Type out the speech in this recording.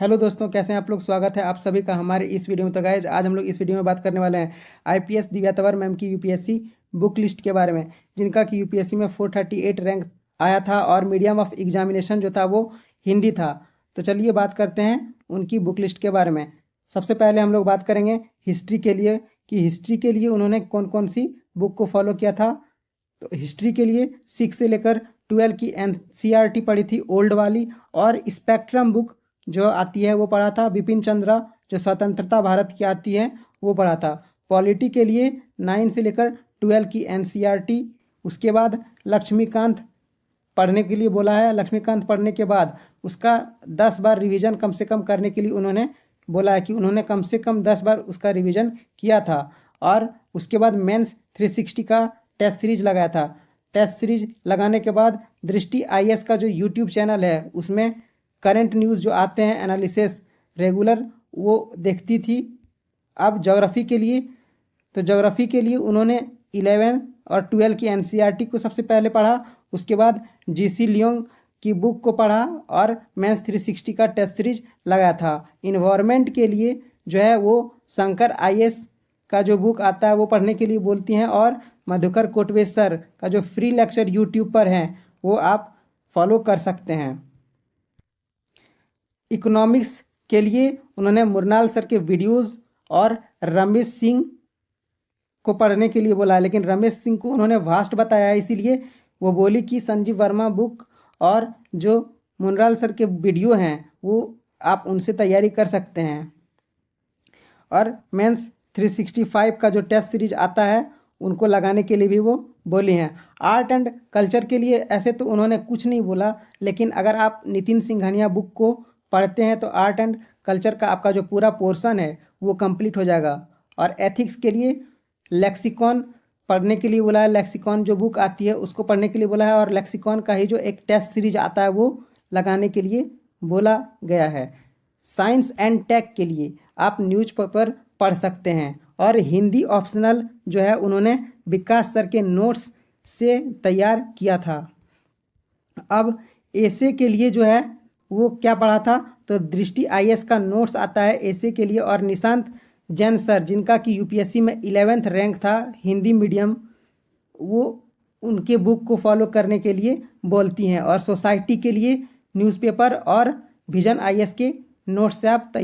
Hello दोस्तों, कैसे हैं आप लोग। स्वागत है आप सभी का हमारे इस वीडियो में। तो गाइज आज हम लोग इस वीडियो में बात करने वाले हैं आईपीएस दिव्या तंवर मैम की यूपीएससी बुक लिस्ट के बारे में, जिनका कि यूपीएससी में 438 रैंक आया था और मीडियम ऑफ एग्जामिनेशन जो था वो हिंदी था। तो चलिए बात करते हैं उनकी बुक लिस्ट के बारे में। सबसे पहले हम लोग बात करेंगे हिस्ट्री के लिए कि हिस्ट्री के लिए उन्होंने कौन कौन सी बुक को फॉलो किया था। तो हिस्ट्री के लिए 6 से लेकर 12 की एनसीईआरटी पढ़ी थी ओल्ड वाली, और स्पेक्ट्रम बुक जो आती है वो पढ़ा था। बिपिन चंद्रा जो स्वतंत्रता भारत की आती है वो पढ़ा था। पॉलिटी के लिए 9 से लेकर 12 की एनसीईआरटी। उसके बाद लक्ष्मीकांत पढ़ने के लिए बोला है। लक्ष्मीकांत पढ़ने के बाद उसका 10 बार रिवीजन कम से कम करने के लिए उन्होंने बोला है कि उन्होंने कम से कम 10 बार उसका रिवीजन किया था। और उसके बाद मेंस 360 का टेस्ट सीरीज लगाया था। टेस्ट सीरीज लगाने के बाद दृष्टि आईएएस का जो यूट्यूब चैनल है उसमें करंट न्यूज़ जो आते हैं एनालिसिस रेगुलर वो देखती थी। अब ज्योग्राफी के लिए, तो ज्योग्राफी के लिए उन्होंने 11 और 12 की एनसीईआरटी को सबसे पहले पढ़ा। उसके बाद जीसी लियोंग की बुक को पढ़ा और मेंस 360 का टेस्ट सीरीज लगाया था। इन्वायरमेंट के लिए जो है वो शंकर आईएएस का जो बुक आता है वो पढ़ने के लिए बोलती हैं, और मधुकर कोटवेसर का जो फ्री लेक्चर यूट्यूब पर है वो आप फॉलो कर सकते हैं। इकोनॉमिक्स के लिए उन्होंने मुरनाल सर के वीडियोस और रमेश सिंह को पढ़ने के लिए बोला है, लेकिन रमेश सिंह को उन्होंने वास्ट बताया है, इसीलिए वो बोली कि संजीव वर्मा बुक और जो मुरनाल सर के वीडियो हैं वो आप उनसे तैयारी कर सकते हैं। और मेंस 365 का जो टेस्ट सीरीज आता है उनको लगाने के लिए भी वो बोली हैं। आर्ट एंड कल्चर के लिए ऐसे तो उन्होंने कुछ नहीं बोला, लेकिन अगर आप नितिन सिंघानिया बुक को पढ़ते हैं तो आर्ट एंड कल्चर का आपका जो पूरा पोर्शन है वो कंप्लीट हो जाएगा। और एथिक्स के लिए लेक्सिकॉन पढ़ने के लिए बोला है। लेक्सिकॉन जो बुक आती है उसको पढ़ने के लिए बोला है, और लेक्सिकॉन का ही जो एक टेस्ट सीरीज आता है वो लगाने के लिए बोला गया है। साइंस एंड टेक के लिए आप न्यूज़पेपर पढ़ सकते हैं। और हिंदी ऑप्शनल जो है उन्होंने विकास सर के नोट्स से तैयार किया था। अब एसे के लिए जो है वो क्या पढ़ा था, तो दृष्टि आईएएस का नोट्स आता है एसे के लिए, और निशांत जैन सर जिनका कि यूपीएससी में 11th रैंक था हिंदी मीडियम, वो उनके बुक को फॉलो करने के लिए बोलती हैं। और सोसाइटी के लिए न्यूज़पेपर और विजन आईएएस के नोट्स से आप तैयार